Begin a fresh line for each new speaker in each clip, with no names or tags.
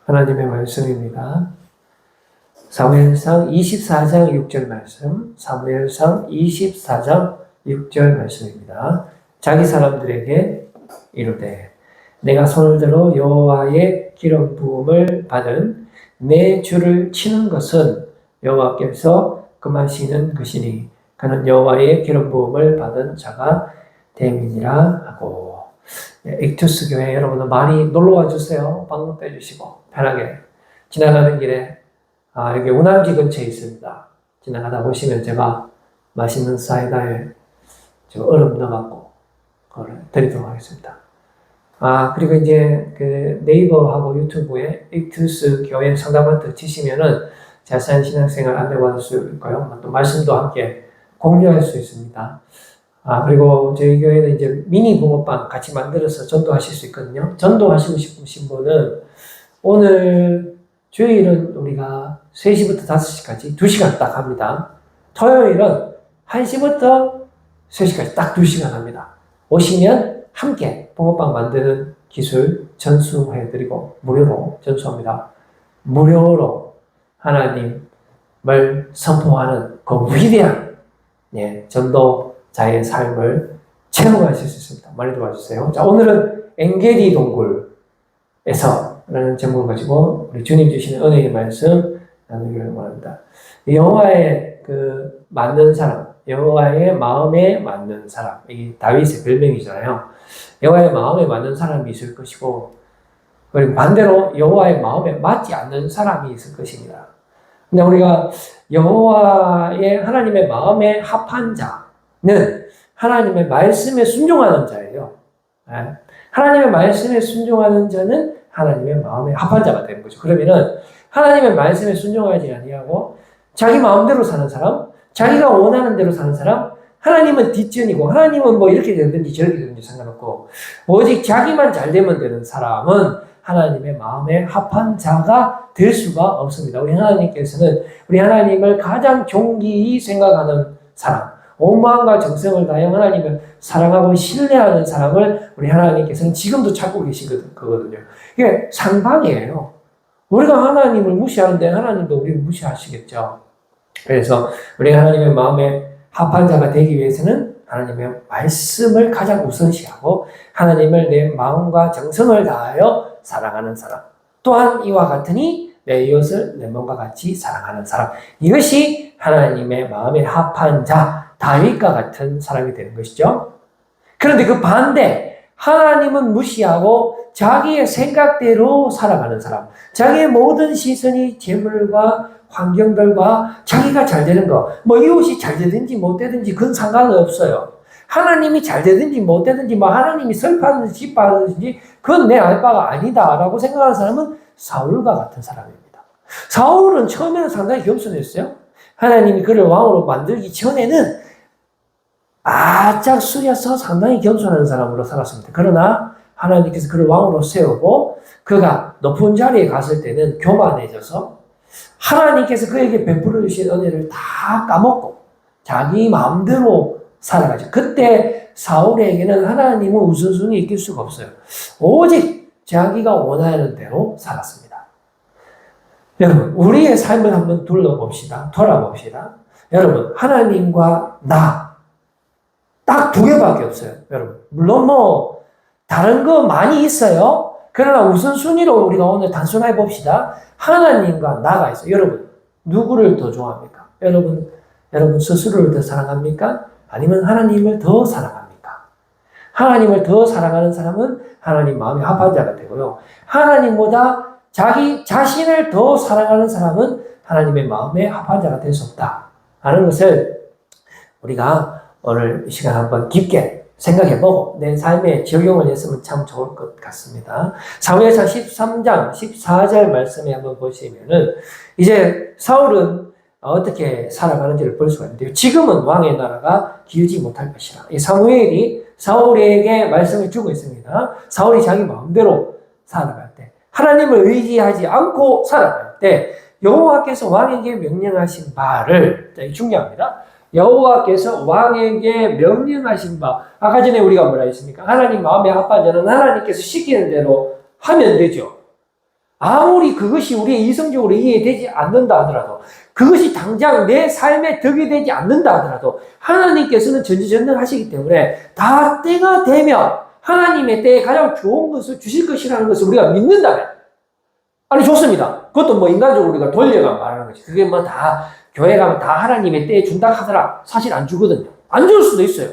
하나님의 말씀입니다. 사무엘상 24장 6절 말씀, 사무엘상 24장 6절 말씀입니다. 자기 사람들에게 이르되 내가 손을 들어 여호와의 기름 부음을 받은 내 주를 치는 것은 여호와께서 금하시는 것이니 그는 여호와의 기름 부음을 받은 자가 됨이니라 하고. 액투스 교회 여러분들 많이 놀러와 주세요. 방문 빼주시고 편하게 지나가는 길에 여기 운암기 근처에 있습니다. 지나가다 보시면 제가 맛있는 사이다에 얼음 넣어갖고 그걸 드리도록 하겠습니다. 그리고 이제 그 네이버하고 유튜브에 액투스 교회 상담한테 치시면은 자세한 신앙생활 안내받을 수 있고요. 또 말씀도 함께 공유할 수 있습니다. 그리고 저희 교회는 이제 미니 붕어빵 같이 만들어서 전도하실 수 있거든요. 전도하시고 싶으신 분은 오늘 주일은 우리가 3시부터 5시까지 2시간 딱 합니다. 토요일은 1시부터 3시까지 딱 2시간 합니다. 오시면 함께 붕어빵 만드는 기술 전수해드리고 무료로 전수합니다. 무료로 하나님을 선포하는 그 위대한 전도자의 삶을 체험하실 수 있습니다. 많이 도와주세요. 자, 오늘은 엔게디 동굴에서 라는 제목을 가지고 우리 주님 주시는 은혜의 말씀 나누기를 원합니다. 여호와의 맞는 사람, 여호와의 마음에 맞는 사람, 이 다윗의 별명이잖아요. 여호와의 마음에 맞는 사람이 있을 것이고, 그리고 반대로 여호와의 마음에 맞지 않는 사람이 있을 것입니다. 근데 우리가 여호와의 하나님의 마음에 합한 자는 하나님의 말씀에 순종하는 자예요. 하나님의 말씀에 순종하는 자는 하나님의 마음에 합한 자가 되는 거죠. 그러면은 하나님의 말씀에 순종하지 아니하고 자기 마음대로 사는 사람, 자기가 원하는 대로 사는 사람, 하나님은 뒷전이고 하나님은 뭐 이렇게 되든지 저렇게 되든지 상관없고 오직 자기만 잘 되면 되는 사람은 하나님의 마음에 합한 자가 될 수가 없습니다. 우리 하나님께서는 우리 하나님을 가장 존귀히 생각하는 사람, 온 마음과 정성을 다하여 하나님을 사랑하고 신뢰하는 사람을 우리 하나님께서는 지금도 찾고 계시거든요. 이게 상방이에요. 우리가 하나님을 무시하는데 하나님도 우리를 무시하시겠죠. 그래서 우리 하나님의 마음에 합한 자가 되기 위해서는 하나님의 말씀을 가장 우선시하고 하나님을 내 마음과 정성을 다하여 사랑하는 사람, 또한 이와 같으니 내 이웃을 내 몸과 같이 사랑하는 사람, 이것이 하나님의 마음에 합한 자, 다윗과 같은 사람이 되는 것이죠. 그런데 그 반대, 하나님은 무시하고 자기의 생각대로 살아가는 사람, 자기의 모든 시선이 재물과 환경들과 자기가 잘 되는 거, 이웃이 잘 되든지 못 되든지 그건 상관은 없어요. 하나님이 잘 되든지 못 되든지 하나님이 설파하든지 기뻐하든지 그건 내 알 바가 아니다라고 생각하는 사람은 사울과 같은 사람입니다. 사울은 처음에는 상당히 겸손했어요. 하나님이 그를 왕으로 만들기 전에는 바짝 숙여서 상당히 겸손한 사람으로 살았습니다. 그러나 하나님께서 그를 왕으로 세우고 그가 높은 자리에 갔을 때는 교만해져서 하나님께서 그에게 베풀어 주신 은혜를 다 까먹고 자기 마음대로 살아가죠. 그때 사울에게는 하나님은 우선순위 이길 수가 없어요. 오직 자기가 원하는 대로 살았습니다. 여러분, 우리의 삶을 한번 돌아봅시다. 여러분, 하나님과 나 딱 2개밖에 없어요. 여러분, 물론 다른 거 많이 있어요. 그러나 우선순위로 우리가 오늘 단순하게 봅시다. 하나님과 나가 있어요. 여러분, 누구를 더 좋아합니까? 여러분 스스로를 더 사랑합니까? 아니면 하나님을 더 사랑합니까? 하나님을 더 사랑하는 사람은 하나님 마음에 합한 자가 되고요. 하나님보다 자기 자신을 더 사랑하는 사람은 하나님의 마음에 합한 자가 될 수 없다 하는 것을 우리가 오늘 이 시간 한번 깊게 생각해보고 내 삶에 적용을 했으면 참 좋을 것 같습니다. 사무엘상 13장 14절 말씀에 한번 보시면은 이제 사울은 어떻게 살아가는지를 볼 수가 있는데요. 지금은 왕의 나라가 길지 못할 것이라. 이 사무엘이 사울에게 말씀을 주고 있습니다. 사울이 자기 마음대로 살아갈 때, 하나님을 의지하지 않고 살아갈 때 여호와께서 왕에게 명령하신 바를, 중요합니다. 여호와께서 왕에게 명령하신 바, 아까 전에 우리가 뭐라 했습니까? 하나님 마음에 합한 자는 하나님께서 시키는 대로 하면 되죠. 아무리 그것이 우리의 이성적으로 이해되지 않는다 하더라도, 그것이 당장 내 삶에 덕이 되지 않는다 하더라도 하나님께서는 전지전능하시기 때문에 다 때가 되면 하나님의 때에 가장 좋은 것을 주실 것이라는 것을 우리가 믿는다면, 아니 좋습니다. 그것도 뭐 인간적으로 우리가 돌려가 말하는 거지. 그게 뭐 다 교회 가면 다 하나님의 때에 준다 하더라. 사실 안 주거든요. 안 줄 수도 있어요.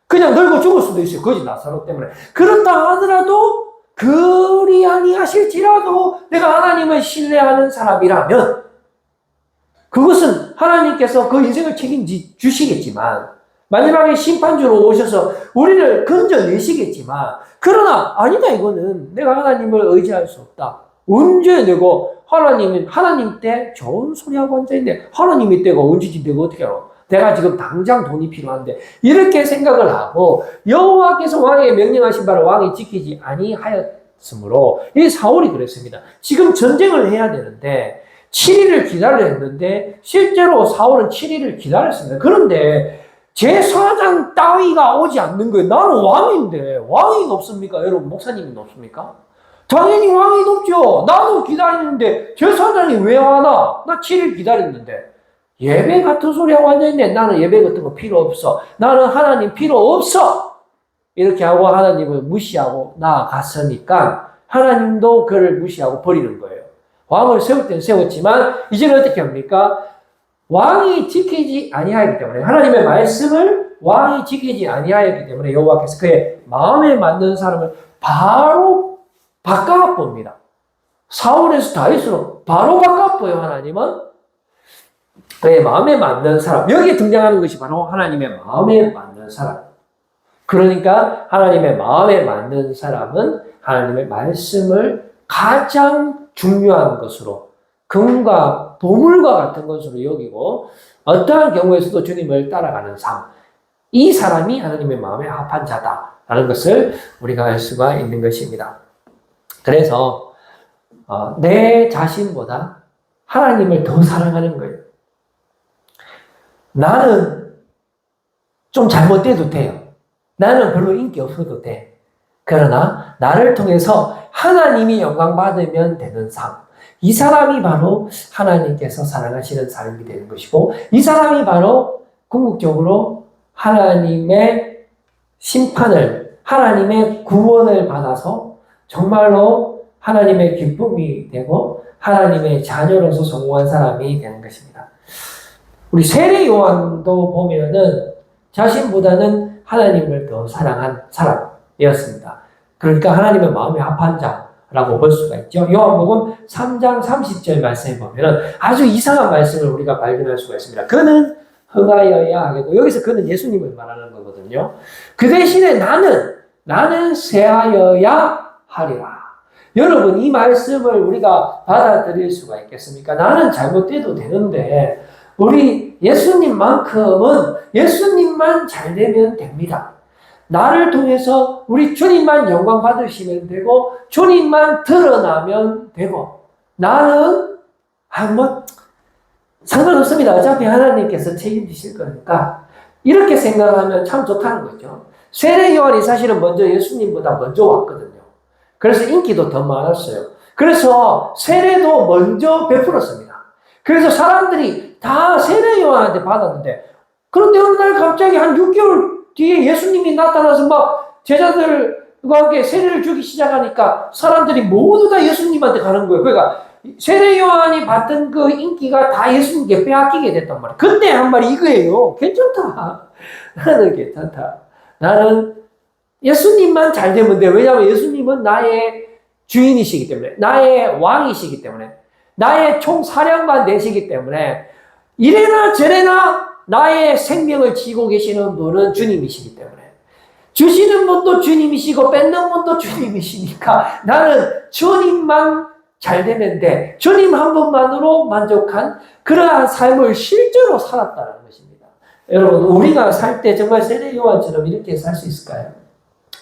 그냥 늙어 죽을 수도 있어요. 거짓 나사로 때문에. 그렇다 하더라도 그리 아니하실지라도 내가 하나님을 신뢰하는 사람이라면 그것은 하나님께서 그 인생을 책임지 주시겠지만, 마지막에 심판주로 오셔서 우리를 건져내시겠지만, 그러나 아니다, 이거는 내가 하나님을 의지할 수 없다. 언제 내가 하나님 때 좋은 소리하고 앉아있는데 하나님의 때가 언제지 내가 어떻게 알아? 내가 지금 당장 돈이 필요한데, 이렇게 생각을 하고 여호와께서 왕에게 명령하신 바를 왕이 지키지 아니하였으므로, 이 사울이 그랬습니다. 지금 전쟁을 해야 되는데 7일을 기다려야 했는데 실제로 사울은 7일을 기다렸습니다. 그런데 제사장 따위가 오지 않는 거예요. 나는 왕인데 왕이 높습니까? 여러분, 목사님이 높습니까? 당연히 왕이 높죠. 나도 기다리는데 제사장이 왜 와나? 나 7일 기다렸는데. 예배 같은 소리 하고 앉아있네. 나는 예배 같은 거 필요 없어. 나는 하나님 필요 없어. 이렇게 하고 하나님을 무시하고 나아갔으니까 하나님도 그를 무시하고 버리는 거예요. 왕을 세울 때는 세웠지만 이제는 어떻게 합니까? 왕이 지키지 아니하였기 때문에, 하나님의 말씀을 왕이 지키지 아니하였기 때문에 여호와께서 그의 마음에 맞는 사람을 바로 바꿔봅니다. 사울에서 다윗으로 바로 바꿔봐요. 하나님은 그의 마음에 맞는 사람, 여기에 등장하는 것이 바로 하나님의 마음에 맞는 사람. 그러니까 하나님의 마음에 맞는 사람은 하나님의 말씀을 가장 중요한 것으로, 금과 보물과 같은 것으로 여기고 어떠한 경우에서도 주님을 따라가는 삶, 이 사람이 하나님의 마음에 합한 자다라는 것을 우리가 알 수가 있는 것입니다. 그래서 내 자신보다 하나님을 더 사랑하는 거예요. 나는 좀 잘못돼도 돼요. 나는 별로 인기 없어도 돼. 그러나 나를 통해서 하나님이 영광 받으면 되는 삶, 이 사람이 바로 하나님께서 사랑하시는 삶이 되는 것이고, 이 사람이 바로 궁극적으로 하나님의 심판을, 하나님의 구원을 받아서 정말로 하나님의 기쁨이 되고 하나님의 자녀로서 성공한 사람이 되는 것입니다. 우리 세례 요한도 보면은 자신보다는 하나님을 더 사랑한 사람이었습니다. 그러니까 하나님의 마음에 합한 자라고 볼 수가 있죠. 요한복음 3장 30절 말씀에 보면은 아주 이상한 말씀을 우리가 발견할 수가 있습니다. 그는 흥하여야 하겠고, 여기서 그는 예수님을 말하는 거거든요. 그 대신에 나는 쇠하여야 하리라. 여러분, 이 말씀을 우리가 받아들일 수가 있겠습니까? 나는 잘못돼도 되는데 우리 예수님만큼은 예수님만 잘 되면 됩니다. 나를 통해서 우리 주님만 영광 받으시면 되고 주님만 드러나면 되고, 나는 상관없습니다. 어차피 하나님께서 책임지실 거니까, 이렇게 생각하면 참 좋다는 거죠. 세례 요한이 사실은 먼저 예수님보다 먼저 왔거든요. 그래서 인기도 더 많았어요. 그래서 세례도 먼저 베풀었습니다. 그래서 사람들이 다 세례 요한한테 받았는데, 그런데 어느 날 갑자기 한 6개월 뒤에 예수님이 나타나서 막 제자들과 함께 세례를 주기 시작하니까 사람들이 모두 다 예수님한테 가는 거예요. 그러니까 세례 요한이 받던 그 인기가 다 예수님께 빼앗기게 됐단 말이에요. 그때 한 말이 이거예요. 괜찮다. 나는 괜찮다. 나는 예수님만 잘 되면 돼. 왜냐하면 예수님은 나의 주인이시기 때문에, 나의 왕이시기 때문에, 나의 총사령관 되시기 때문에, 이래나 저래나 나의 생명을 지고 계시는 분은 주님이시기 때문에, 주시는 분도 주님이시고 뺏는 분도 주님이시니까 나는 주님만 잘 되면 돼. 주님 한 분만으로 만족한 그러한 삶을 실제로 살았다는 것입니다. 여러분, 우리가 살 때 정말 세례 요한처럼 이렇게 살 수 있을까요?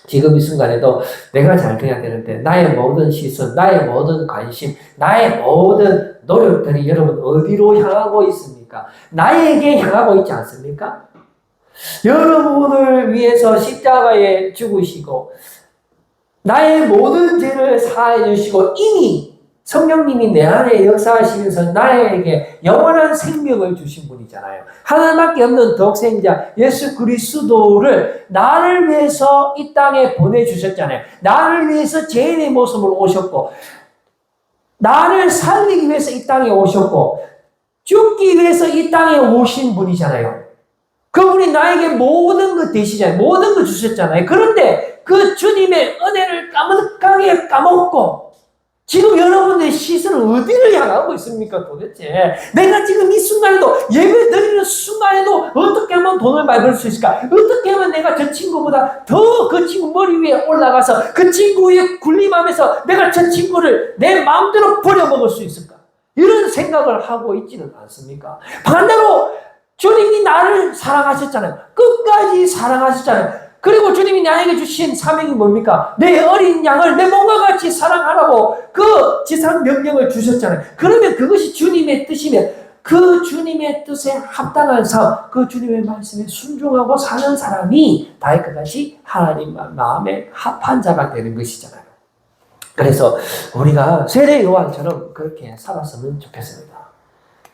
지금 이 순간에도 내가 잘 돼야 되는데 나의 모든 시선, 나의 모든 관심, 나의 모든 노력들이 여러분 어디로 향하고 있습니까? 나에게 향하고 있지 않습니까? 여러분을 위해서 십자가에 죽으시고 나의 모든 죄를 사해 주시고 이미 성령님이 내 안에 역사하시면서 나에게 영원한 생명을 주신 분이잖아요. 하나님밖에 없는 독생자 예수 그리스도를 나를 위해서 이 땅에 보내주셨잖아요. 나를 위해서 죄인의 모습으로 오셨고, 나를 살리기 위해서 이 땅에 오셨고, 죽기 위해서 이 땅에 오신 분이잖아요. 그분이 나에게 모든 것 되시잖아요. 모든 것 주셨잖아요. 그런데 그 주님의 은혜를 까마득하게 까먹고 지금 여러분의 시선은 어디를 향하고 있습니까 도대체? 내가 지금 이 순간에도 예배 드리는 순간에도 어떻게 하면 돈을 많이 벌 수 있을까? 어떻게 하면 내가 저 친구보다 더 그 친구 머리 위에 올라가서 그 친구 위에 군림하면서 내가 저 친구를 내 마음대로 버려먹을 수 있을까? 이런 생각을 하고 있지는 않습니까? 반대로 주님이 나를 사랑하셨잖아요. 끝까지 사랑하셨잖아요. 그리고 주님이 나에게 주신 사명이 뭡니까? 내 어린 양을 내 몸과 같이 사랑하라고 그 지상 명령을 주셨잖아요. 그러면 그것이 주님의 뜻이면 그 주님의 뜻에 합당한 삶, 그 주님의 말씀에 순종하고 사는 사람이 다윗과 같이 하나님 마음에 합한 자가 되는 것이잖아요. 그래서 우리가 세례 요한처럼 그렇게 살았으면 좋겠습니다.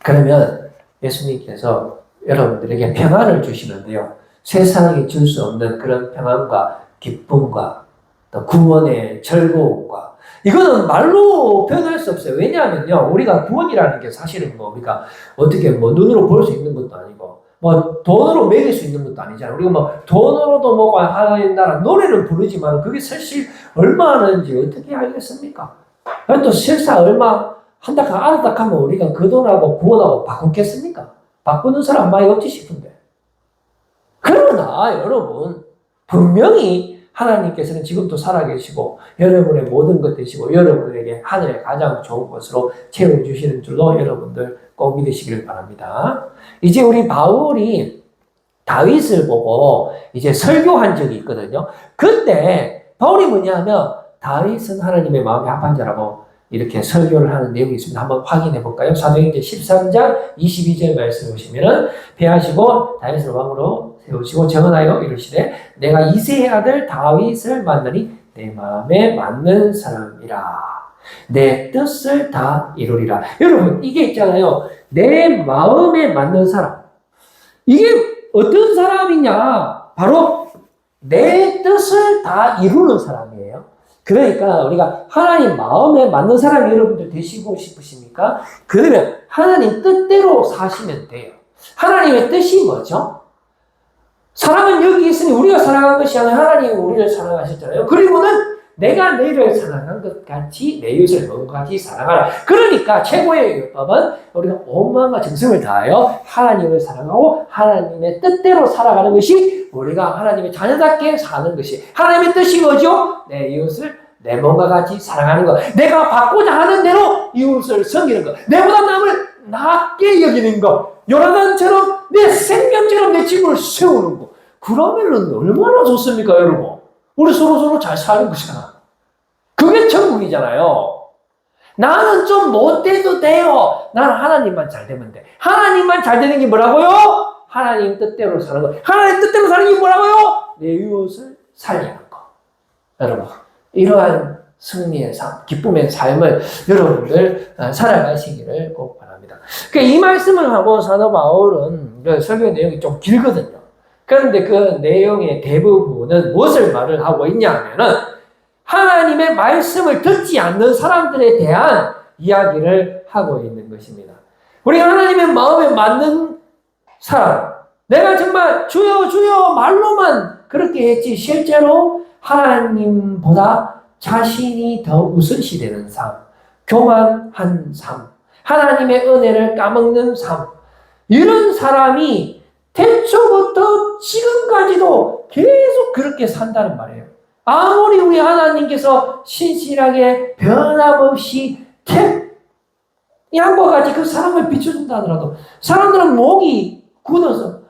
그러면 예수님께서 여러분들에게 평안을 주시는데요. 세상이 줄 수 없는 그런 평안과 기쁨과 또 구원의 즐거움과 이거는 말로 표현할 수 없어요. 왜냐하면요, 우리가 구원이라는 게 사실은 우리가 어떻게 눈으로 볼 수 있는 것도 아니고 돈으로 매길 수 있는 것도 아니잖아요. 우리가 돈으로도 하나님 나라 노래를 부르지만 그게 사실 얼마 하는지 어떻게 알겠습니까? 또 실사 얼마 알았다 하면 우리가 그 돈하고 구원하고 바꾸겠습니까? 바꾸는 사람 많이 없지 싶은데. 그러나 여러분, 분명히 하나님께서는 지금도 살아계시고 여러분의 모든 것 되시고 여러분에게 하늘의 가장 좋은 것으로 채워주시는 줄로 여러분들 꼭 믿으시길 바랍니다. 이제 우리 바울이 다윗을 보고 이제 설교한 적이 있거든요. 근데 바울이 뭐냐면 다윗은 하나님의 마음에 합한 자라고 이렇게 설교를 하는 내용이 있습니다. 한번 확인해 볼까요? 사도행전 13장 22절 말씀 보시면은 패하시고 다윗을 왕으로 세우시고 정언하여 이르시되 내가 이새의 아들 다윗을 만나니 내 마음에 맞는 사람이라. 내 뜻을 다 이루리라. 여러분 이게 있잖아요. 내 마음에 맞는 사람. 이게 어떤 사람이냐? 바로 내 뜻을 다 이루는 사람이에요. 그러니까 우리가 하나님 마음에 맞는 사람이 여러분들 되시고 싶으십니까? 그러면 하나님 뜻대로 사시면 돼요. 하나님의 뜻이 뭐죠? 사랑은 여기 있으니 우리가 사랑한 것이 아니라 하나님이 우리를 사랑하셨잖아요. 그리고는 내가 너희를 사랑한 것 같이 내 이웃을 몸과 같이 사랑하라. 그러니까 최고의 율법은 우리가 온 마음과 정성을 다하여 하나님을 사랑하고 하나님의 뜻대로 살아가는 것이 우리가 하나님의 자녀답게 사는 것이 하나님의 뜻이 뭐죠? 내 이웃을 내 몸과 같이 사랑하는 것. 내가 받고자 하는 대로 이웃을 섬기는 것. 내보다 남을 낮게 여기는 것. 요나단처럼 내 생명처럼 내 집을 세우는 것. 그러면은 얼마나 좋습니까, 여러분? 우리 서로 잘 사는 것이잖아. 그게 천국이잖아요. 나는 좀 못돼도 돼요. 나는 하나님만 잘 되면 돼. 하나님만 잘 되는 게 뭐라고요? 하나님 뜻대로 사는 거. 하나님 뜻대로 사는 게 뭐라고요? 내 이웃을 살리는 거. 여러분, 이러한 승리의 삶, 기쁨의 삶을 여러분들 살아가시기를 꼭 바랍니다. 이 말씀을 하고 사도 바울은 설교 내용이 좀 길거든요. 그런데 그 내용의 대부분은 무엇을 말을 하고 있냐 하면은 하나님의 말씀을 듣지 않는 사람들에 대한 이야기를 하고 있는 것입니다. 우리가 하나님의 마음에 맞는 사람, 내가 정말 주여 주여 말로만 그렇게 했지 실제로 하나님보다 자신이 더 우선시되는 삶, 교만한 삶, 하나님의 은혜를 까먹는 삶, 이런 사람이 태초부터 지금까지도 계속 그렇게 산다는 말이에요. 아무리 우리 하나님께서 신실하게 변함없이 양과 같이 그 사람을 비춰준다 하더라도 사람들은 목이 굳어서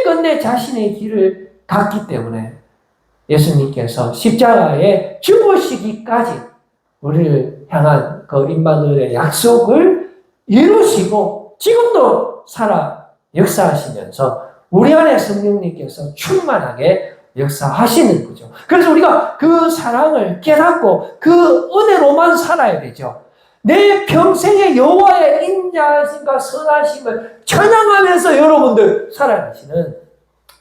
끝내 자신의 길을 갔기 때문에 예수님께서 십자가에 죽으시기까지 우리를 향한 그 임마누엘의 약속을 이루시고 지금도 살아 역사하시면서 우리 안에 성령님께서 충만하게 역사하시는 거죠. 그래서 우리가 그 사랑을 깨닫고 그 은혜로만 살아야 되죠. 내 평생의 여호와의 인자하심과 선하심을 찬양하면서 여러분들 살아가시는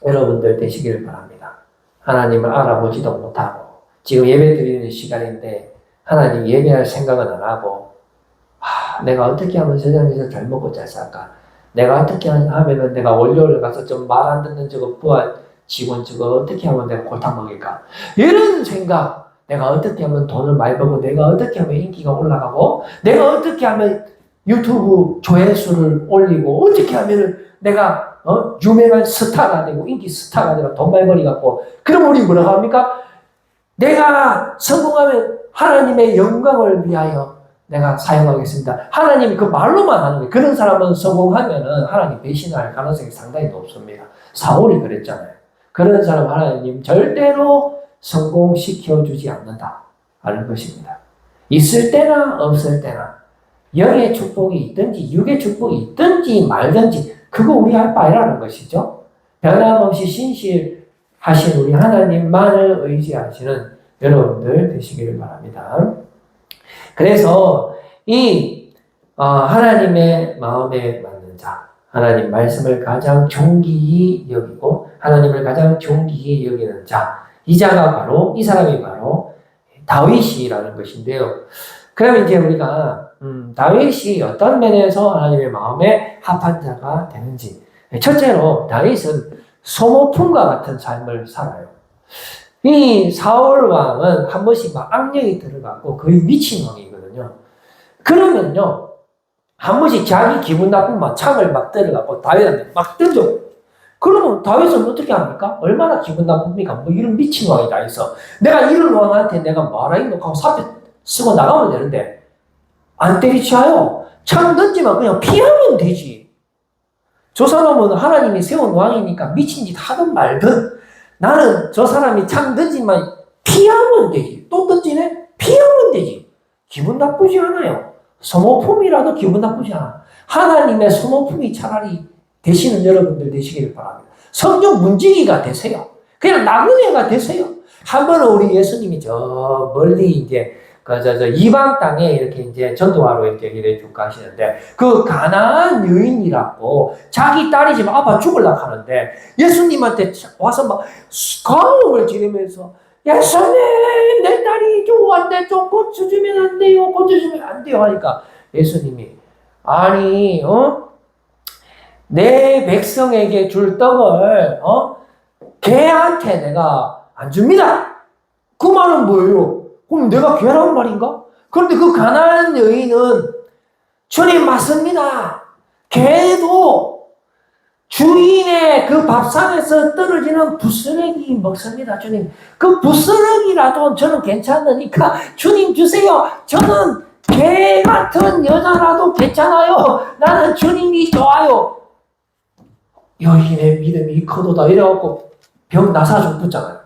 여러분들 되시기를 바랍니다. 하나님을 알아보지도 못하고 지금 예배 드리는 시간인데 하나님 예배할 생각은 안 하고 내가 어떻게 하면 세상에서 잘 먹고 잘 살까? 내가 어떻게 하면은 내가 월요일 가서 좀 말 안 듣는 저거 부하 직원 저거 어떻게 하면 내가 골탕 먹일까? 이런 생각, 내가 어떻게 하면 돈을 많이 벌고 내가 어떻게 하면 인기가 올라가고 내가 어떻게 하면 유튜브 조회수를 올리고 어떻게 하면은 내가 유명한 스타가 되고 인기 스타가 되고 돈 많이 벌이 갖고 그럼 우리 뭐라고 합니까? 내가 성공하면 하나님의 영광을 위하여 내가 사용하겠습니다. 하나님이 그 말로만 하는 거예요. 그런 사람은 성공하면은 하나님 배신할 가능성이 상당히 높습니다. 사울이 그랬잖아요. 그런 사람 하나님 절대로 성공시켜주지 않는다. 하는 것입니다. 있을 때나 없을 때나 영의 축복이 있든지 육의 축복이 있든지 말든지 그거 우리 할 바 아니라는 것이죠. 변함없이 신실하신 우리 하나님만을 의지하시는 여러분들 되시기를 바랍니다. 그래서 이 하나님의 마음에 맞는 자, 하나님 말씀을 가장 존귀히 여기고 하나님을 가장 존귀히 여기는 자, 이 사람이 바로 다윗이라는 것인데요. 그러면 이제 우리가 다윗이 어떤 면에서 하나님의 마음에 합한 자가 되는지. 첫째로 다윗은 소모품과 같은 삶을 살아요. 이 사울 왕은 한 번씩 막 악령이 들어가고 거의 미친 왕이거든요. 그러면요, 한 번씩 자기 기분 나쁘면 창을 막 들어가고 다윗한테 막 던져. 그러면 다윗은 어떻게 합니까? 얼마나 기분 나쁩니까? 뭐 이런 미친 왕이 다 있어. 내가 이런 왕한테 내가 말하기 놓고 사표 쓰고 나가면 되는데 안 때리치아요. 창 던지면 그냥 피하면 되지. 저 사람은 하나님이 세운 왕이니까 미친 짓 하든 말든 나는 저 사람이 창 던지면 피하면 되지. 또 던지네? 피하면 되지. 기분 나쁘지 않아요. 소모품이라도 기분 나쁘지 않아. 하나님의 소모품이 차라리 되시는 여러분들 되시기를 바랍니다. 성령 문지기가 되세요. 그냥 나그네가 되세요. 한 번은 우리 예수님이 저 멀리 이제 이방 땅에 이렇게 이제 전도하러 이렇게 일해 줄까 하시는데 그 가나안 여인이라고 자기 딸이 지금 아파 죽으려고 하는데 예수님한테 와서 막 가음을 지르면서 예수님 내 딸이 죽었는데 좀 고쳐주면 안 돼요. 고쳐주면 안 돼요 하니까 예수님이 아니 내 백성에게 줄 떡을 개한테 내가 안 줍니다. 그 말은 뭐예요? 그럼 내가 개라는 말인가? 그런데 그 가난한 여인은 주님 맞습니다. 개도 주인의 그 밥상에서 떨어지는 부스러기 먹습니다. 주님 그 부스러기라도 저는 괜찮으니까 주님 주세요. 저는 개 같은 여자라도 괜찮아요. 나는 주님이 좋아요. 여인의 믿음이 커도다 이래갖고 병 나사 좀 붙잖아요.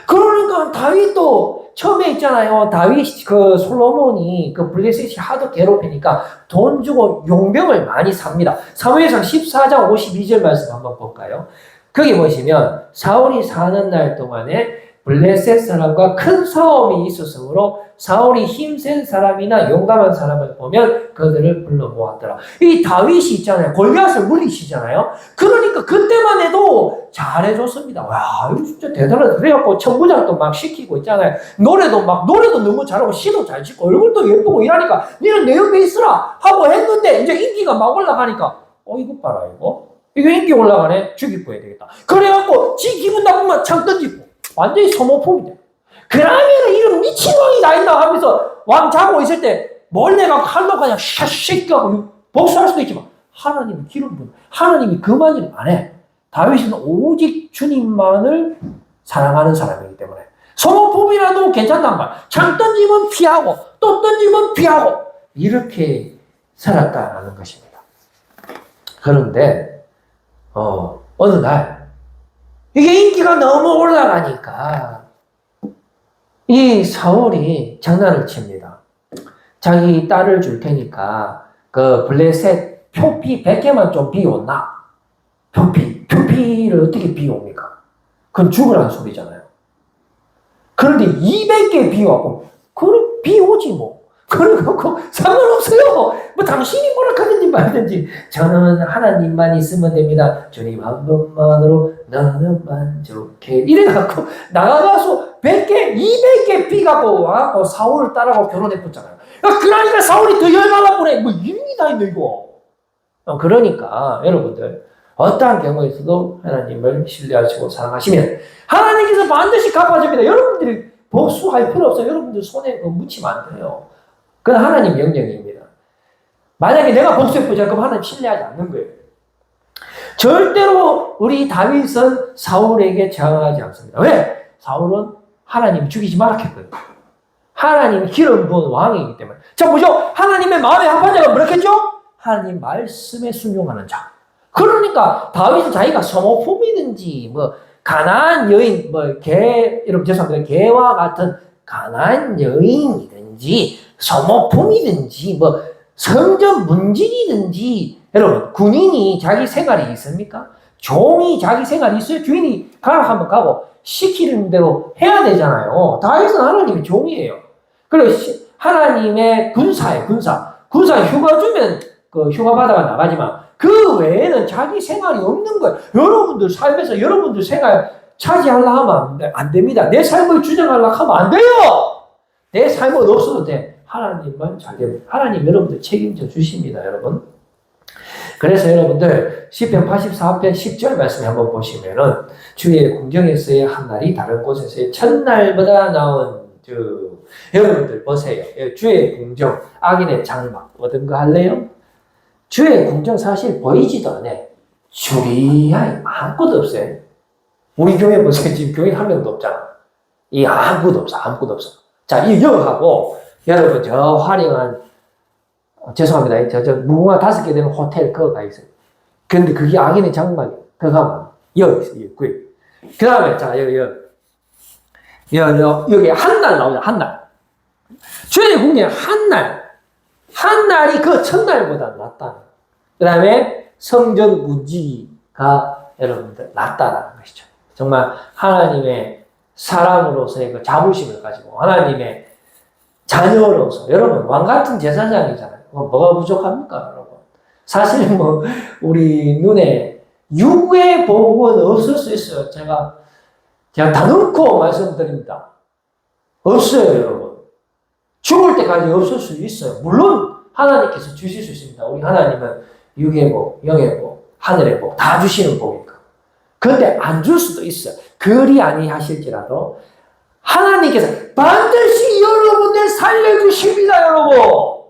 그러니까 다윗도 처음에 있잖아요. 다윗 그 솔로몬이 그 블레셋이 하도 괴롭히니까 돈 주고 용병을 많이 삽니다. 사무엘상 14장 52절 말씀 한번 볼까요? 거기 보시면 사울이 사는 날 동안에 블레셋 사람과 큰 싸움이 있었으므로 사울이 힘센 사람이나 용감한 사람을 보면 그들을 불러 모았더라. 이 다윗이 있잖아요. 골리앗을 물리치잖아요. 그러니까 그때만 해도 잘해줬습니다. 와, 이거 진짜 대단하다. 그래갖고 천부장도 막 시키고 있잖아요. 노래도 너무 잘하고 시도 잘 짓고 얼굴도 예쁘고 이러니까 니는 내 옆에 있으라 하고 했는데 이제 인기가 막 올라가니까 이거 봐라 이거 인기 올라가네. 죽일 거야 되겠다. 그래갖고 지 기분 나쁘면 창 던지고 완전히 소모품이 돼. 그러면 이런 미친 왕이 다 있나 하면서 왕 자고 있을 때 몰래가 칼로 그냥 샥 하고 복수할 수도 있지만 하나님이 기름 부은 하나님이 그만 일 안 해. 다윗은 오직 주님만을 사랑하는 사람이기 때문에 소모품이라도 괜찮단 말. 창 던지면 피하고 또 던지면 피하고 이렇게 살았다라는 것입니다. 그런데 어느 날 이게 인기가 너무 올라가니까 이 사울이 장난을 칩니다. 자기 딸을 줄 테니까 그 블레셋 표피 100개만 좀 비웠나? 표피를 어떻게 비웁니까? 그건 죽으라는 소리잖아요. 그런데 200개 비워갖고 그걸 비오지 뭐. 그래갖고 상관없어요. 뭐 당신이 뭐라 하든지 말든지 저는 하나님만 있으면 됩니다. 주님 한 번만으로 나는 만족해. 이래갖고 나가서 100개, 200개 삐가고 와갖고 사울을 따라가고 결혼했었잖아요. 그러니까 사울이 더 열받아 보내. 뭐 이름이 다 있네 이거. 그러니까 여러분들 어떠한 경우에서도 하나님을 신뢰하시고 사랑하시면 하나님께서 반드시 갚아줍니다. 여러분들이 복수할 필요 없어요. 여러분들 손에 묻히면 안 돼요. 그건 하나님 명령입니다. 만약에 내가 복수해보자 그럼 하나님 신뢰하지 않는 거예요. 절대로 우리 다윗은 사울에게 저항하지 않습니다. 왜? 사울은 하나님 죽이지 말라 했거든요. 하나님 기름 부은 왕이기 때문에. 자, 보죠. 하나님의 마음에 합한 자가 뭐라 했죠? 하나님 말씀에 순종하는 자. 그러니까 다윗은 자기가 소모품이든지 뭐 가나안 여인 여러분 죄송합니다. 개와 같은 가나안 여인이든지 소모품이든지 뭐 성전 문진이든지 여러분 군인이 자기 생활이 있습니까? 종이 자기 생활이 있어요. 주인이 가라 하면 가고 시키는 대로 해야 되잖아요. 다윗은 하나님의 종이에요. 그리고 하나님의 군사예요. 군사 휴가 주면 그 휴가 받아가 나가지만 그 외에는 자기 생활이 없는 거예요. 여러분들 삶에서 여러분들 생활 차지하려고 하면 안 됩니다. 내 삶을 주장하려고 하면 안 돼요. 내 삶은 없어도 돼. 하나님만 잘 되면 하나님 여러분들 책임져 주십니다. 여러분. 그래서 여러분들 시편 84편 10절 말씀 한번 보시면은 주의 궁정에서의 한 날이 다른 곳에서의 첫날보다 나은 여러분들 보세요. 주의 궁정 악인의 장막 어떤 거 할래요? 주의 궁정 사실 보이지도 않아. 주리하게 아무것도 없어요. 우리 교회 보세요. 지금 교인 한 명도 없잖아. 이 아무것도 없어. 아무것도 없어. 자, 이 여하고 여러분 저 화려한 죄송합니다. 저 무궁화 5개 되는 호텔 그거 가 있어요. 근데 그게 악인의 장막이에요. 그거 가면 여기 있어요. 그 다음에 자 여기 한 날 나오죠. 한 날. 주의 궁정 한 날이 그 첫날보다 낫다. 그 다음에 성전 문지기가 여러분들 낫다라는 것이죠. 정말 하나님의 사람으로서의 그 자부심을 가지고 하나님의 자녀로서 여러분 왕 같은 제사장이잖아요. 뭐가 부족합니까, 여러분? 사실 뭐 우리 눈에 육의 복은 없을 수 있어요. 제가 다 놓고 말씀드립니다. 없어요, 여러분. 죽을 때까지 없을 수 있어요. 물론 하나님께서 주실 수 있습니다. 우리 하나님은 육의 복, 영의 복, 하늘의 복 다 주시는 복이니까. 그런데 안 줄 수도 있어요. 그리 아니하실지라도 하나님께서 반드시 여러분을 살려주십니다, 여러분.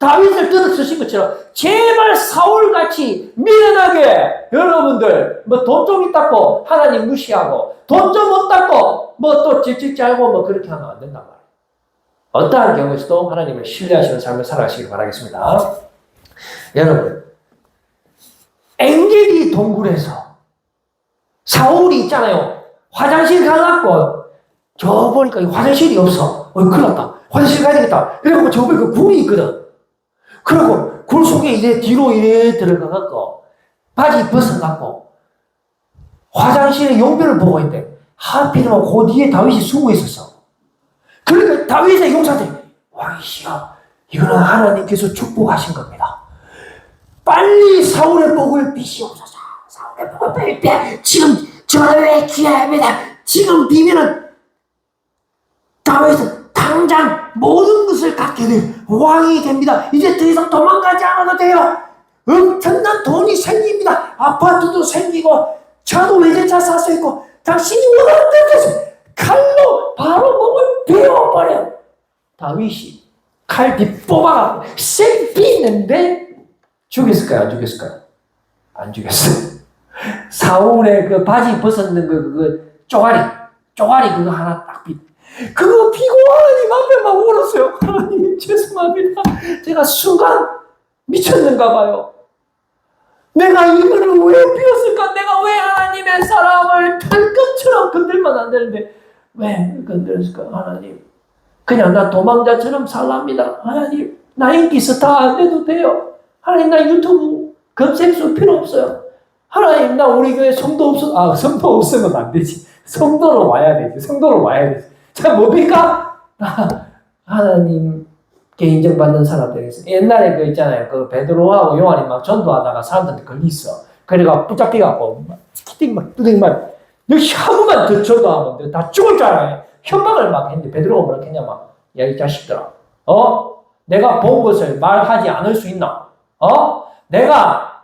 다윗을 뜯어쓰신 것처럼 제발 사울같이 미련하게 여러분들 뭐 돈 좀 있다고 하나님 무시하고 돈 좀 없다고 뭐 또 질질 짜고 뭐 그렇게 하면 안 된단 말이에요. 어떠한 경우에서도 하나님을 신뢰하시는 삶을 살아가시길 바라겠습니다. 여러분, 엔게디 동굴에서 사울이 있잖아요. 화장실 가려고 저 보니까 화장실이 없어. 큰일 났다. 화장실 가야 되겠다. 그래갖고 저 보니까 굴이 있거든. 그리고 굴 속에 이래 뒤로 이래 들어가갖고 바지 벗어갖고 화장실에 용변을 보고 있대. 하필이면 그 뒤에 다윗이 숨어 있었어. 그러니까 다윗의 용사들이 왕이시여 이거는 하나님께서 축복하신 겁니다. 빨리 사울의 복을 비시옵소서. 사울의 복을 빨리 빼. 지금 저의 귀합니다. 지금 비면은 다윗은 당장 모든 것을 갖게 돼요. 왕이 됩니다. 이제 더 이상 도망가지 않아도 돼요. 엄청난 돈이 생깁니다. 아파트도 생기고 차도 외제차 살 수 있고 당신이 원하는 데서 칼로 바로 목을 베어버려. 다윗이 칼비 뽑아가고 생비는데 죽였을까요? 안 죽였을까요? 안 죽였어요. 사울의 그 바지 벗었는 그 쪼가리 그거 하나 딱 그거 피고 하나님 앞에 막 울었어요. 하나님 죄송합니다. 제가 순간 미쳤는가 봐요. 내가 이거를 왜 피웠을까? 내가 왜 하나님의 사람을 탈것처럼 건들면 안 되는데 왜 건드렸을까? 하나님 그냥 나 도망자처럼 살랍니다. 하나님 나 인기 스타 안 돼도 돼요. 하나님 나 유튜브 검색수 필요 없어요. 하나님 나 우리 교회 성도 없어. 성도 없으면 안 되지. 성도로 와야 되지. 자 뭡니까? 하나님 인정받는 사람들이 있어. 옛날에 그 있잖아요. 그 베드로하고 요한이 막 전도하다가 사람들한테 걸렸어. 그래가 붙잡혀갖고 막 스키팅 막 뚜둥 막 역시 하루만 더 전도하면 다 죽을 줄 알아요. 협박을 막 했는데 베드로가 뭐라 했냐 막 야 이 자식들아, 내가 본 것을 말하지 않을 수 있나? 내가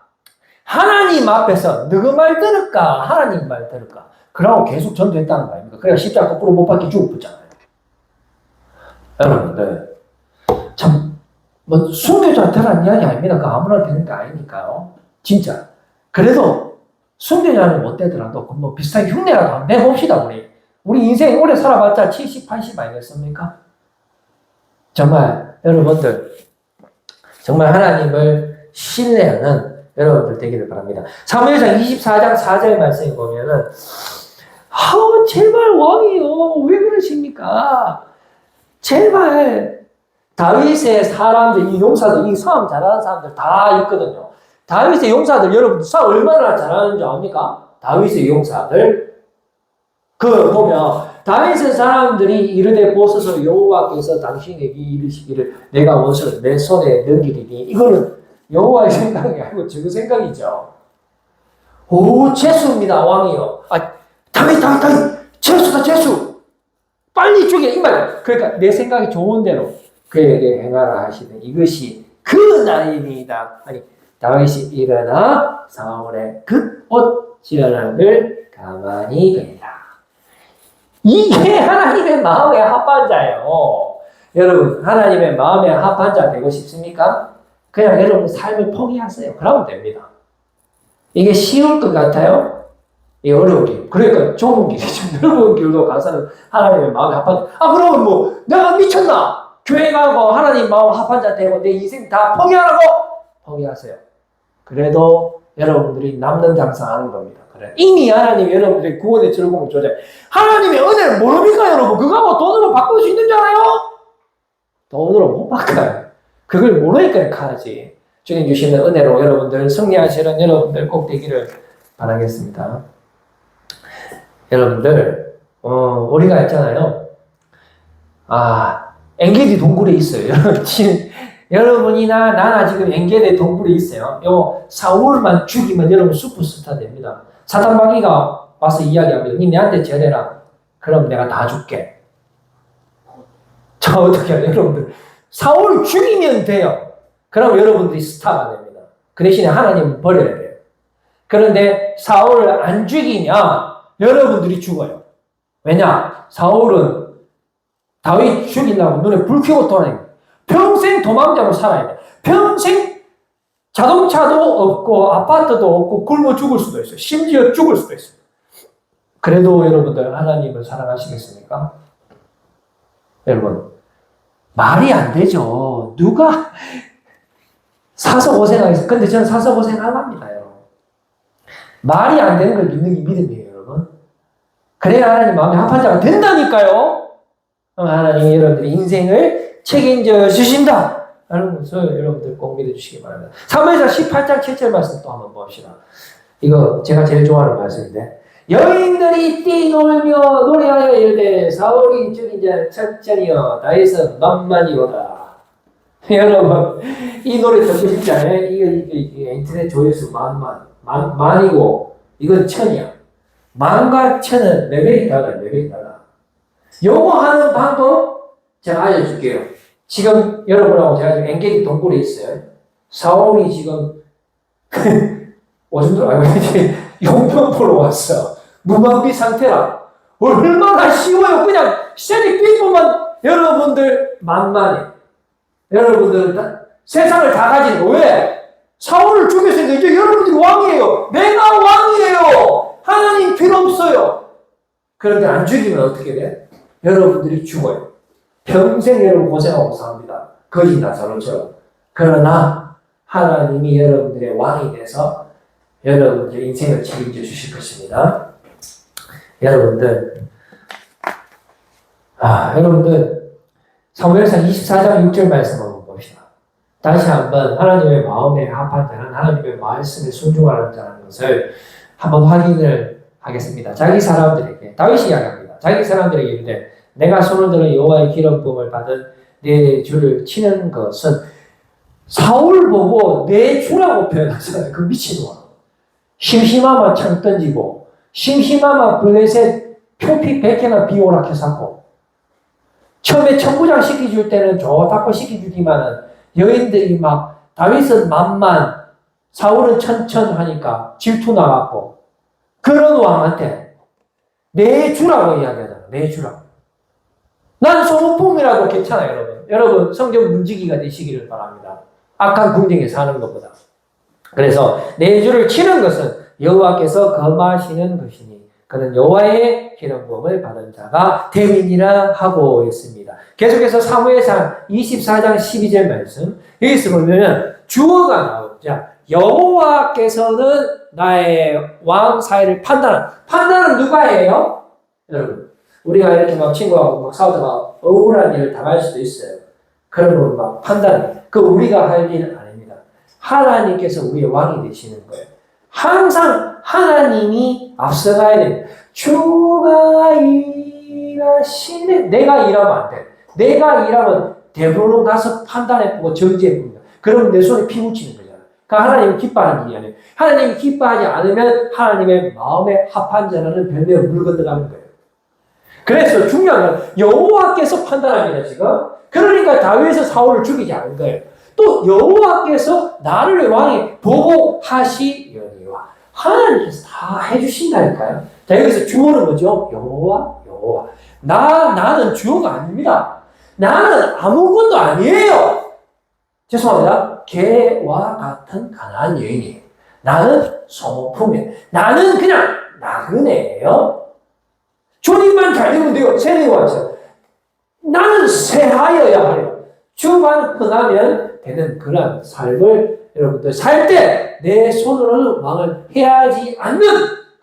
하나님 앞에서 너그 말 들을까 하나님 말 들을까? 그러고 계속 전도했다는 거 아닙니까? 그래야 십자가 거꾸로 못 박혀 죽었잖아요. 여러분들 참 뭐 순교자한테란 이야기 아닙니다. 그 아무나 되는 게 아니니까요. 진짜. 그래도 순교자는 못 되더라도 뭐 비슷하게 흉내라도 한번 내봅시다. 우리 인생 오래 살아봤자 70, 80 아니겠습니까? 정말 여러분들 정말 하나님을 신뢰하는 여러분들 되기를 바랍니다. 사무엘상 24장 4절 말씀에 보면은 제발 왕이요 왜 그러십니까? 제발 다윗의 사람들, 이 용사들, 이 싸움 잘하는 사람들 다 있거든요. 다윗의 용사들 여러분들 싸움 얼마나 잘하는 줄 압니까? 다윗의 용사들 그 보면 다윗의 사람들이 이르되 보소서 여호와께서 당신에게 이르시기를 내가 원수를 내 손에 넘기리니 이거는 여호와의 생각이 아니고 저 생각이죠. 오 재수입니다 왕이요. 다윗 재수다 재수 빨리 죽여 이 말. 그러니까 내 생각이 좋은 대로 그에게 행하라 하시는 이것이 그 날입니다. 다윗이 일어나 사울의 그 옷지어남을 가만히 보니라. 이게 하나님의 마음에 합한 자예요. 여러분 하나님의 마음에 합한 자 되고 싶습니까? 그냥 여러분 삶을 포기하세요. 그러면 됩니다. 이게 쉬울 것 같아요? 이게 어려운 길. 그러니까 좁은 길이죠. 넓은 길도 가서는 하나님의 마음에 합한 자. 그러면 뭐 내가 미쳤나? 교회 가고 하나님 마음 합한 자 되고 내 인생 다 포기하라고? 포기하세요. 그래도 여러분들이 남는 장사하는 겁니다. 그래. 이미 하나님 여러분들의 구원의 즐거움을 줘요. 하나님의 은혜를 모릅니까 여러분? 그거하고 돈으로 바꿀 수 있는 줄 알아요? 돈으로 못 바꿔요. 그걸 모르니까 하지. 주님 주시는 은혜로 여러분들 승리하시는 여러분들 꼭 되기를 바라겠습니다. 여러분들 우리가 있잖아요. 엔게디 동굴에 있어요. 여러분이나 나나 지금 엔게디 동굴에 있어요. 요 사울만 죽이면 여러분 슈퍼스타 됩니다. 사단마귀가 와서 이야기합니다. 니 내한테 절해라. 그럼 내가 다 줄게. 자 어떻게 해요 여러분들? 사울 죽이면 돼요. 그럼 여러분들이 스타가 됩니다. 그 대신에 하나님은 버려야 돼요. 그런데 사울을 안 죽이면 여러분들이 죽어요. 왜냐? 사울은 다윗 죽이려고 눈에 불 켜고 돌아다니고 평생 도망자로 살아야 돼. 평생 자동차도 없고 아파트도 없고 굶어 죽을 수도 있어요. 심지어 죽을 수도 있어요. 그래도 여러분들 하나님을 사랑하시겠습니까? 여러분 말이 안 되죠. 누가 사서 고생하겠어요. 근데 저는 사서 고생 안 합니다. 여러분. 말이 안 되는 걸 믿는 게 믿음이에요. 여러분. 그래야 하나님 마음에 합한 자가 된다니까요. 하나님이 여러분들의 인생을 책임져 주신다. 라는 것을 여러분들 꼭 믿어주시기 바랍니다. 사무엘상 18장 7절 말씀 또 한번 봅시다. 이거 제가 제일 좋아하는 말씀인데 여인들이 뛰놀며 노래하여 이르되 사울이 죽이자 천천히여 다윗은 만만이로다. 여러분 이 노래 듣고 싶지 않아요? 이게 인터넷 조회수 만이고 이건 천이야. 만과 천은 레벨이 달라. 요거 하는 방법 제가 알려줄게요. 지금 여러분하고 제가 지금 엔게디 동굴에 있어요. 사울이 지금 오줌 들어가고 용병 보러 왔어. 무방비 상태라. 얼마나 쉬워요. 그냥 쉐리 삐꾸만 여러분들 만만해. 여러분들 세상을 다 가진 거. 왜? 사울을 죽였으니까 이제 여러분들이 왕이에요. 내가 왕이에요. 하나님 필요 없어요. 그런데 안 죽이면 어떻게 돼? 여러분들이 죽어요. 평생 여러분 고생하고 삽니다. 거짓 나사로처럼. 그러나 하나님이 여러분들의 왕이 돼서 여러분들의 인생을 책임져 주실 것입니다. 여러분들 사무엘상 24장 6절 말씀 한번 봅시다. 다시 한번 하나님의 마음에 합한 자는 하나님의 말씀에 순종하는 자라는 것을 한번 확인을 하겠습니다. 자기 사람들에게 다윗이 이야기합니다. 자기 사람들에게 이르되 내가 손을 들어 여호와의 기름 부음을 받은 내 주를 치는 것은 사울 보고 내 주라고 표현하잖아요. 그 미친놈아. 심심하면 창 던지고, 심심하면 블레셋 표피 100개나 비오락해서 처음에 천부장 시켜줄 때는 좋다고 시켜주기만은 여인들이 막 다윗은 만만, 사울은 천천하니까 질투 나왔고, 그런 왕한테 내 주라고 이야기하잖아. 내 주라고. 난 소모품이라도 괜찮아요, 여러분. 여러분 성경 문지기가 되시기를 바랍니다. 악한 궁정에 사는 것보다. 그래서 내 주를 치는 것은 여호와께서 거마시는 것이니 그는 여호와의 기름부음을 받은 자가 되리니라 하고 있습니다. 계속해서 사무엘상 24장 12절 말씀 여기서 보면 주어가 나오자 여호와께서는 나의 왕 사이를 판단은 누가 해요? 여러분 우리가 이렇게 막 친구하고 막 싸우다가 억울한 일을 당할 수도 있어요. 그러면 막 판단 그 우리가 할 일은 아닙니다. 하나님께서 우리의 왕이 되시는 거예요. 항상 하나님이 앞서가야 됩니다. 주가 일하시네. 내가 일하면 안 돼. 내가 일하면 대부분 가서 판단해보고 정지해봅니다. 그러면 내 손에 피 묻히는 거잖아요. 그러니까 하나님이 기뻐하는 일이 아니에요. 하나님이 기뻐하지 않으면 하나님의 마음에 합한 자라는 별명에 물 건너가는 거예요. 그래서 중요한 건 여호와께서 판단합니다. 지금. 그러니까 다윗에서 사울을 죽이지 않은 거예요. 또 여호와께서 나를 왕이 보고 하시려니와 하나님께서 다 해주신다니까요. 자 여기서 주어는 뭐죠? 여호와. 나는 주어가 아닙니다. 나는 아무것도 아니에요. 죄송합니다. 개와 같은 가난한 여인이에요. 나는 소모품이에요. 나는 그냥 나그네예요. 주님만 잘 되면 돼요. 세례 왔어요. 나는 새하여야 하려. 주만 흥하면 되는 그런 삶을 여러분들 살 때 내 손으로는 왕을 해야지 않는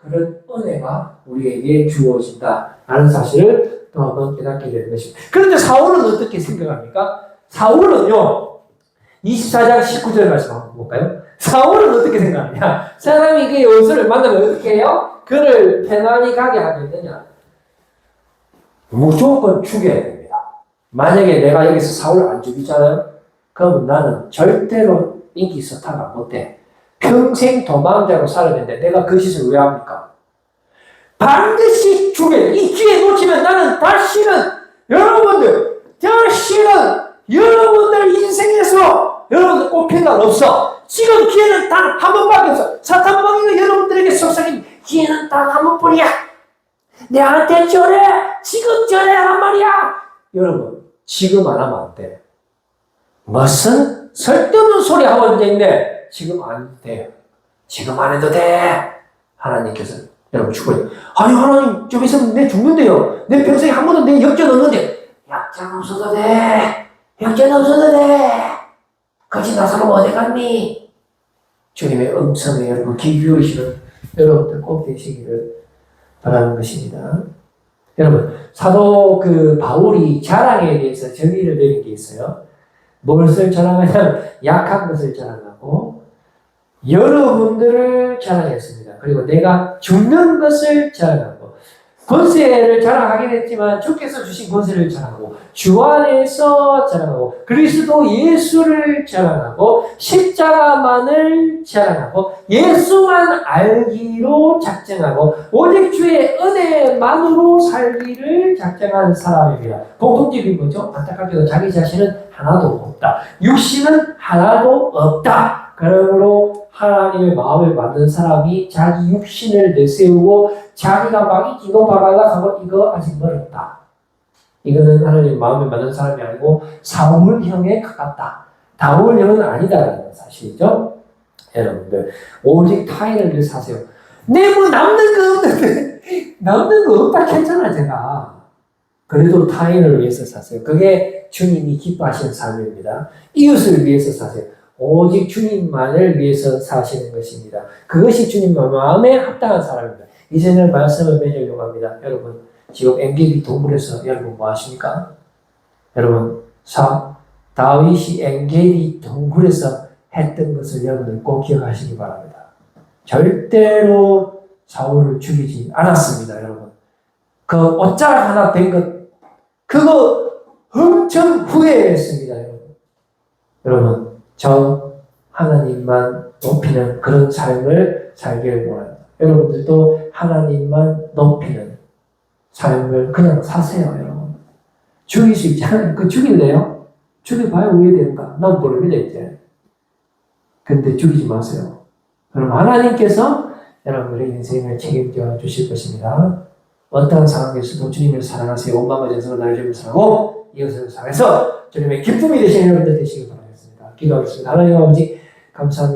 그런 은혜가 우리에게 주어진다라는 사실을 또 한번 깨닫게 되는 것입니다. 그런데 사울은 어떻게 생각합니까? 사울은요 24장 19절 말씀 한번 볼까요? 사울은 어떻게 생각하냐? 사람이 그 여호수아를 만나면 어떻게 해요? 그를 편안히 가게 하겠느냐? 무조건 죽여야 됩니다. 만약에 내가 여기서 사울을 안 죽이잖아요? 그럼 나는 절대로 인기 스타가 못돼. 평생 도망자로 살아야 되는데 내가 그 짓을 왜 합니까? 반드시 죽여야 돼. 이 기회 놓치면 나는 다시는 여러분들 인생에서 여러분들 꼽힐 날 없어. 지금 기회는 단 한 번밖에 없어. 사탄 먹이는 여러분들에게 속삭임 기회는 단 한 번뿐이야. 내한테 전해! 지금 전해란 말이야! 여러분, 지금 안 하면 안 돼. 무슨 쓸데없는 소리 하고 앉아있네. 지금 안 돼요. 지금 안 해도 돼. 하나님께서 여러분 죽어요. 아니 하나님 좀 있으면 내 죽는데요. 내 평생에 한 번도 내 역전 없는데. 역전 없어도 돼. 역전 없어도 돼. 거짓 나사로 어디 갔니? 주님의 음성에 여러분 귀 기울이시는 여러분들 꼭 되시기를 바라는 것입니다. 여러분 사도 바울이 자랑에 대해서 정의를 내린 게 있어요. 무엇을 자랑하냐면 약한 것을 자랑하고 여러분들을 자랑했습니다. 그리고 내가 죽는 것을 자랑하고 권세를 자랑하긴 했지만 주께서 주신 권세를 자랑하고 주 안에서 자랑하고 그리스도 예수를 자랑하고 십자가만을 자랑하고 예수만 알기로 작정하고 오직 주의 은혜만으로 살기를 작정한 사람입니다. 공통점이 뭐죠? 안타깝게도 자기 자신은 하나도 없다. 육신은 하나도 없다. 그러므로 하나님의 마음을 만든 사람이 자기 육신을 내세우고 자기가 막 이기고 박아가고 이거 아직 멀었다. 이거는 하나님 마음을 만든 사람이 아니고 사울형에 가깝다. 다울형은 아니다라는 사실이죠. 여러분들 오직 타인을 위해 사세요. 내 뭐 남는 거 없는데 남는 거 없다 했잖아 제가. 그래도 타인을 위해서 사세요. 그게 주님이 기뻐하시는 삶입니다. 이웃을 위해서 사세요. 오직 주님만을 위해서 사시는 것입니다. 그것이 주님 마음에 합당한 사람입니다. 이제는 말씀을 맺으려고 합니다. 여러분 지금 엔게디 동굴에서 여러분 뭐 하십니까? 여러분 다윗이 엔게디 동굴에서 했던 것을 여러분들 꼭 기억하시기 바랍니다. 절대로 사울을 죽이지 않았습니다. 여러분 그 옷자락 하나 된 것 그거 엄청 후회했습니다, 여러분. 여러분, 저 하나님만 높이는 그런 삶을 살길 원합니다. 여러분들도 하나님만 높이는 삶을 그냥 사세요, 여러분. 죽일 수 있잖아요. 그 죽일래요? 죽여봐야 후회되는가? 난 모릅니다, 이제. 근데 죽이지 마세요. 그럼 하나님께서 여러분들의 인생을 책임져 주실 것입니다. 어떠한 상황에서도 주님을 사랑하세요. 온 마음과 전성을 다해 주님을 사랑하고 이웃을 사랑해서 주님의 기쁨이 되시는 여러분들 되시길 바라겠습니다. 기도하겠습니다. 하나님 아버지 감사합니다.